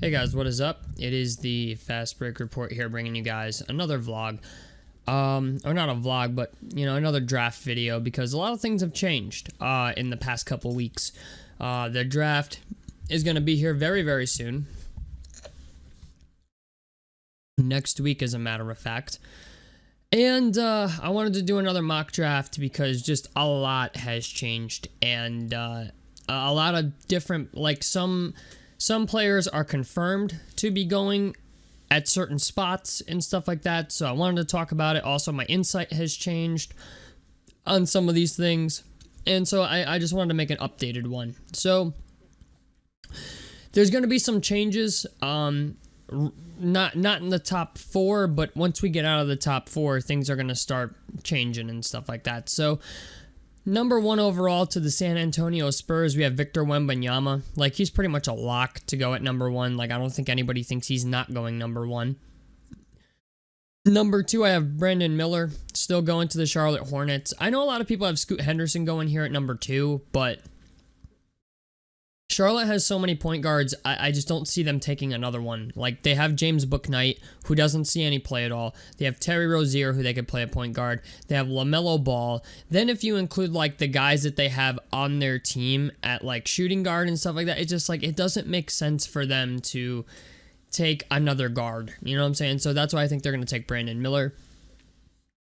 Hey guys, what is up? It is the Fast Break Report here, bringing you guys another vlog. Or not a vlog, but, another draft video, because a lot of things have changed, in the past couple weeks. The draft is going to be here very, very soon. Next week, as a matter of fact. And, I wanted to do another mock draft because just a lot has changed, and, a lot of different, like, some players are confirmed to be going at certain spots and stuff like that, so I wanted to talk about it. Also, my insight has changed on some of these things, and so I just wanted to make an updated one. So, there's going to be some changes, not in the top 4, but once we get out of the top 4, things are going to start changing and stuff like that. So, number 1 overall to the San Antonio Spurs, we have Victor Wembanyama. Like, he's pretty much a lock to go at number 1. Like, I don't think anybody thinks he's not going number 1. Number 2, I have Brandon Miller, still going to the Charlotte Hornets. I know a lot of people have Scoot Henderson going here at number 2, but Charlotte has so many point guards, I just don't see them taking another one. Like, they have James Bouknight, who doesn't see any play at all. They have Terry Rozier, who they could play a point guard. They have LaMelo Ball. Then if you include, like, the guys that they have on their team at, like, shooting guard and stuff like that, it's just, like, it doesn't make sense for them to take another guard. You know what I'm saying? So that's why I think they're going to take Brandon Miller.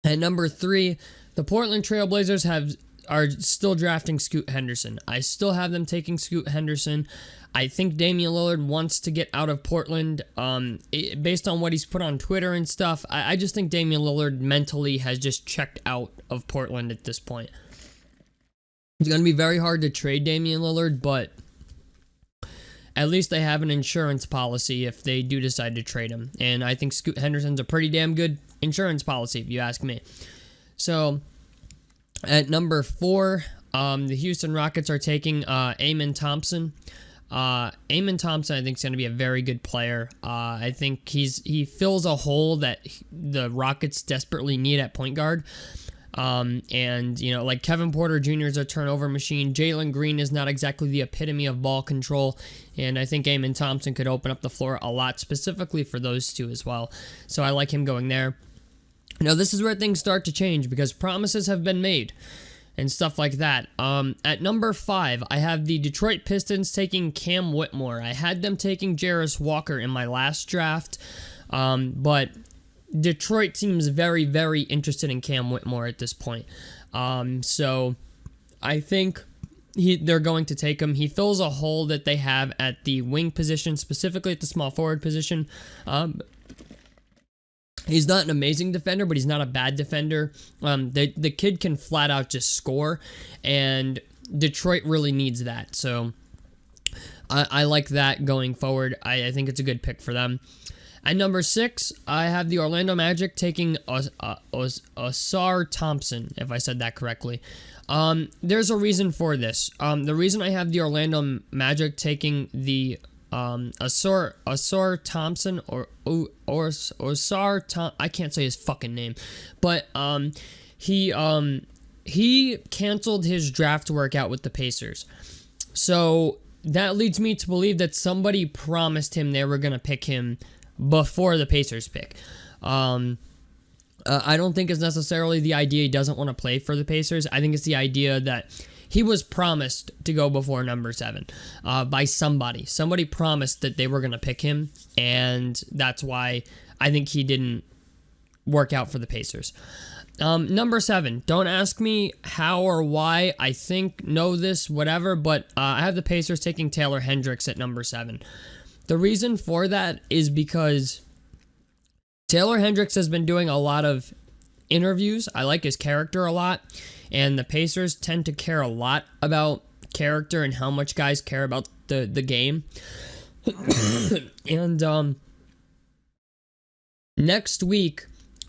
At number 3, the Portland Trailblazers are still drafting Scoot Henderson. I still have them taking Scoot Henderson. I think Damian Lillard wants to get out of Portland. Based on what he's put on Twitter and stuff, I just think Damian Lillard mentally has just checked out of Portland at this point. It's going to be very hard to trade Damian Lillard, but at least they have an insurance policy if they do decide to trade him. And I think Scoot Henderson's a pretty damn good insurance policy, if you ask me. So, at number 4, the Houston Rockets are taking Amen Thompson. Amen Thompson, I think, is going to be a very good player. I think he fills a hole that the Rockets desperately need at point guard. And, like Kevin Porter Jr. is a turnover machine. Jalen Green is not exactly the epitome of ball control. And I think Amen Thompson could open up the floor a lot, specifically for those two as well. So I like him going there. Now, this is where things start to change because promises have been made and stuff like that. At number 5, I have the Detroit Pistons taking Cam Whitmore. I had them taking Jarace Walker in my last draft, but Detroit seems very, very interested in Cam Whitmore at this point. So I think they're going to take him. He fills a hole that they have at the wing position, specifically at the small forward position. He's not an amazing defender, but he's not a bad defender. The kid can flat out just score, and Detroit really needs that. So I like that going forward. I think it's a good pick for them. At number 6, I have the Orlando Magic taking Ausar Thompson, if I said that correctly. There's a reason for this. The reason I have the Orlando Magic taking the Ausar Thompson or Ausar Tom, I can't say his fucking name, but he canceled his draft workout with the Pacers. So that leads me to believe that somebody promised him they were going to pick him before the Pacers pick. I don't think it's necessarily the idea he doesn't want to play for the Pacers. I think it's the idea that he was promised to go before number 7 by somebody. Somebody promised that they were going to pick him, and that's why I think he didn't work out for the Pacers. Number 7, don't ask me how or why. I know this, whatever, but I have the Pacers taking Taylor Hendricks at number 7. The reason for that is because Taylor Hendricks has been doing a lot of interviews. I like his character a lot. And the Pacers tend to care a lot about character and how much guys care about the game. And next week,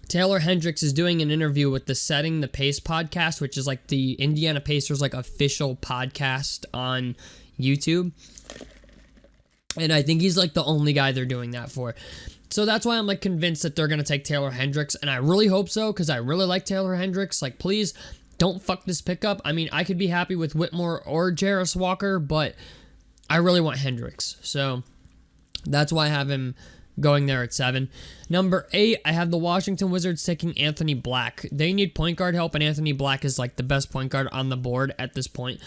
Taylor Hendricks is doing an interview with the Setting the Pace podcast, which is like the Indiana Pacers like official podcast on YouTube. And I think he's like the only guy they're doing that for. So that's why I'm like convinced that they're going to take Taylor Hendricks. And I really hope so, because I really like Taylor Hendricks. Like, please don't fuck this pickup. I mean, I could be happy with Whitmore or Jarace Walker, but I really want Hendricks. So That's why I have him going there at 7. Number 8, I have the Washington Wizards taking Anthony Black. They need point guard help, and Anthony Black is like the best point guard on the board at this point.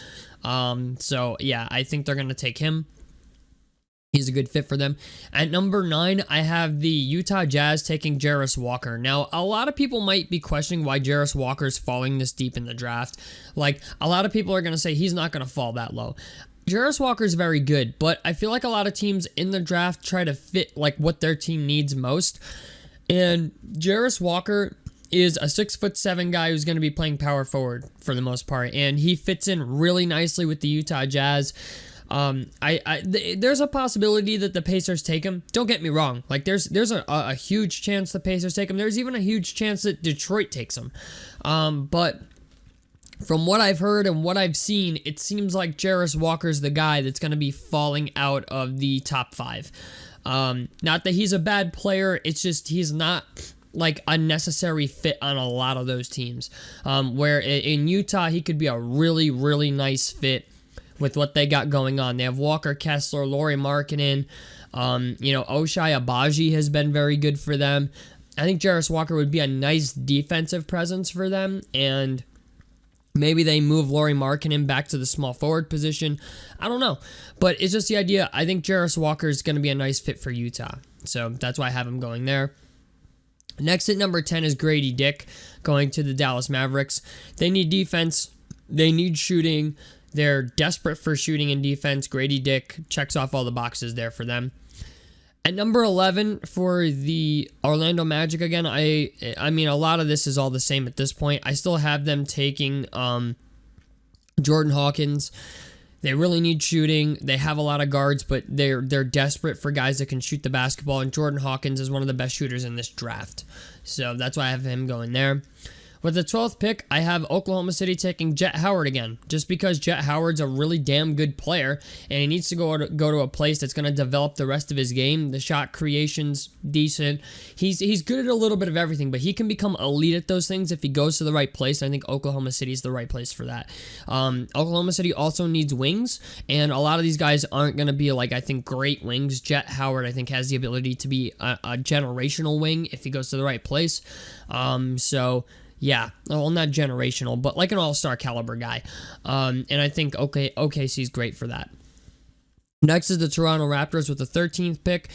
So yeah, I think they're going to take him. He's a good fit for them. At number 9, I have the Utah Jazz taking Jarace Walker. Now, a lot of people might be questioning why Jarace Walker is falling this deep in the draft. Like, a lot of people are going to say he's not going to fall that low. Jarace Walker is very good, but I feel like a lot of teams in the draft try to fit like what their team needs most. And Jarace Walker is a 6'7" guy who's going to be playing power forward for the most part, and he fits in really nicely with the Utah Jazz. There's a possibility that the Pacers take him. Don't get me wrong. Like there's a huge chance the Pacers take him. There's even a huge chance that Detroit takes him. But from what I've heard and what I've seen, it seems like Jarace Walker's the guy that's going to be falling out of the top 5. Not that he's a bad player. It's just he's not like a necessary fit on a lot of those teams. Where in Utah, he could be a really, really nice fit with what they got going on. They have Walker Kessler, Lauri Markkanen, Ochai Agbaji has been very good for them. I think Jarace Walker would be a nice defensive presence for them, and maybe they move Lauri Markkanen back to the small forward position. I don't know, but it's just the idea. I think Jarace Walker is going to be a nice fit for Utah, so that's why I have him going there. Next at number 10 is Grady Dick going to the Dallas Mavericks. They need defense. They need shooting. They're desperate for shooting and defense. Grady Dick checks off all the boxes there for them. At number 11 for the Orlando Magic, again, I mean, a lot of this is all the same at this point. I still have them taking Jordan Hawkins. They really need shooting. They have a lot of guards, but they're desperate for guys that can shoot the basketball, and Jordan Hawkins is one of the best shooters in this draft. So that's why I have him going there. With the 12th pick, I have Oklahoma City taking Jet Howard again, just because Jet Howard's a really damn good player, and he needs to go to a place that's going to develop the rest of his game. The shot creation's decent. He's good at a little bit of everything, but he can become elite at those things if he goes to the right place. I think Oklahoma City is the right place for that. Oklahoma City also needs wings, and a lot of these guys aren't going to be like, I think, great wings. Jet Howard, I think, has the ability to be a generational wing if he goes to the right place. Yeah, well, not generational, but like an all-star caliber guy. And I think OKC's great for that. Next is the Toronto Raptors with the 13th pick.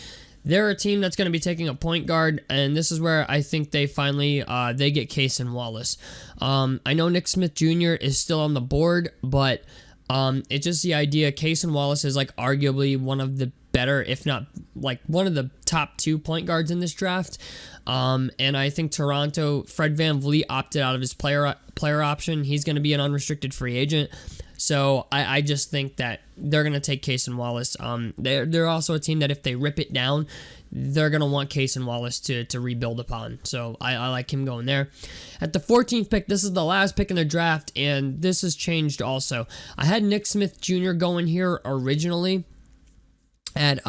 They're a team that's going to be taking a point guard, and this is where I think they finally they get Cason Wallace. I know Nick Smith Jr. is still on the board, but it's just the idea. Cason Wallace is like arguably one of the better, if not like one of the top 2 point guards in this draft. And I think Toronto, Fred VanVleet opted out of his player option. He's going to be an unrestricted free agent. So I just think that they're going to take Cason Wallace. They're also a team that if they rip it down, they're going to want Cason Wallace to rebuild upon. So I like him going there. At the 14th pick, this is the last pick in the draft, and this has changed also. I had Nick Smith Jr. going here originally at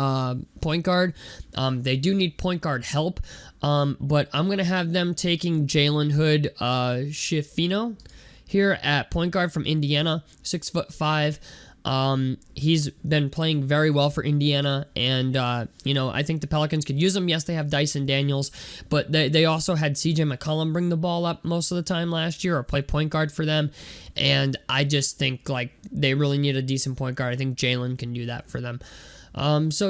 point guard. They do need point guard help, but I'm going to have them taking Jalen Hood Schifino here at point guard from Indiana, 6'5". He's been playing very well for Indiana, and I think the Pelicans could use him. Yes, they have Dyson Daniels, but they also had CJ McCollum bring the ball up most of the time last year or play point guard for them, and I just think like they really need a decent point guard. I think Jalen can do that for them. This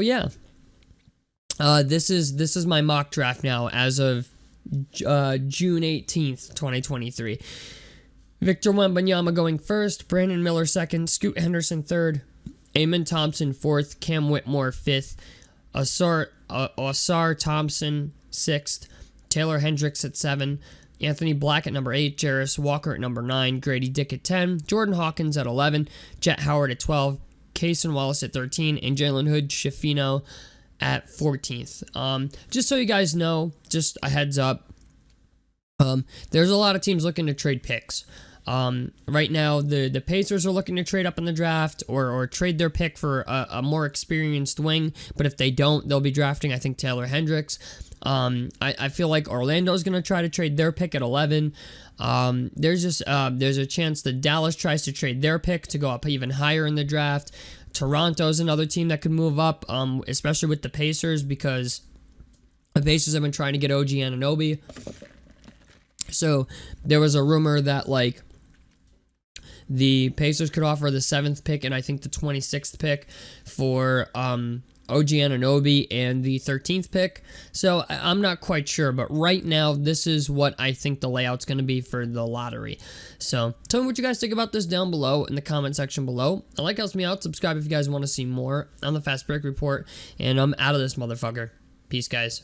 is my mock draft now as of June 18th, 2023. Victor Wembanyama going first, Brandon Miller second, Scoot Henderson third, Amen Thompson fourth, Cam Whitmore fifth, Ausar Thompson sixth, Taylor Hendricks at 7, Anthony Black at number 8, Jarace Walker at number 9, Grady Dick at 10, Jordan Hawkins at 11, Jet Howard at 12, Cason Wallace at 13, and Jalen Hood Schifino at 14th. Just so you guys know, just a heads up, there's a lot of teams looking to trade picks. Right now, the Pacers are looking to trade up in the draft or trade their pick for a more experienced wing, but if they don't, they'll be drafting, I think, Taylor Hendricks. I feel like Orlando's going to try to trade their pick at 11. There's a chance that Dallas tries to trade their pick to go up even higher in the draft. Toronto's another team that could move up, especially with the Pacers, because the Pacers have been trying to get OG Anunoby. So there was a rumor that like the Pacers could offer the 7th pick and I think the 26th pick for OG Anunoby and the 13th pick. So I'm not quite sure, but right now this is what I think the layout's going to be for the lottery. So tell me what you guys think about this down below in the comment section below. A like helps me out. Subscribe if you guys want to see more on the Fast Break Report. And I'm out of this motherfucker. Peace, guys.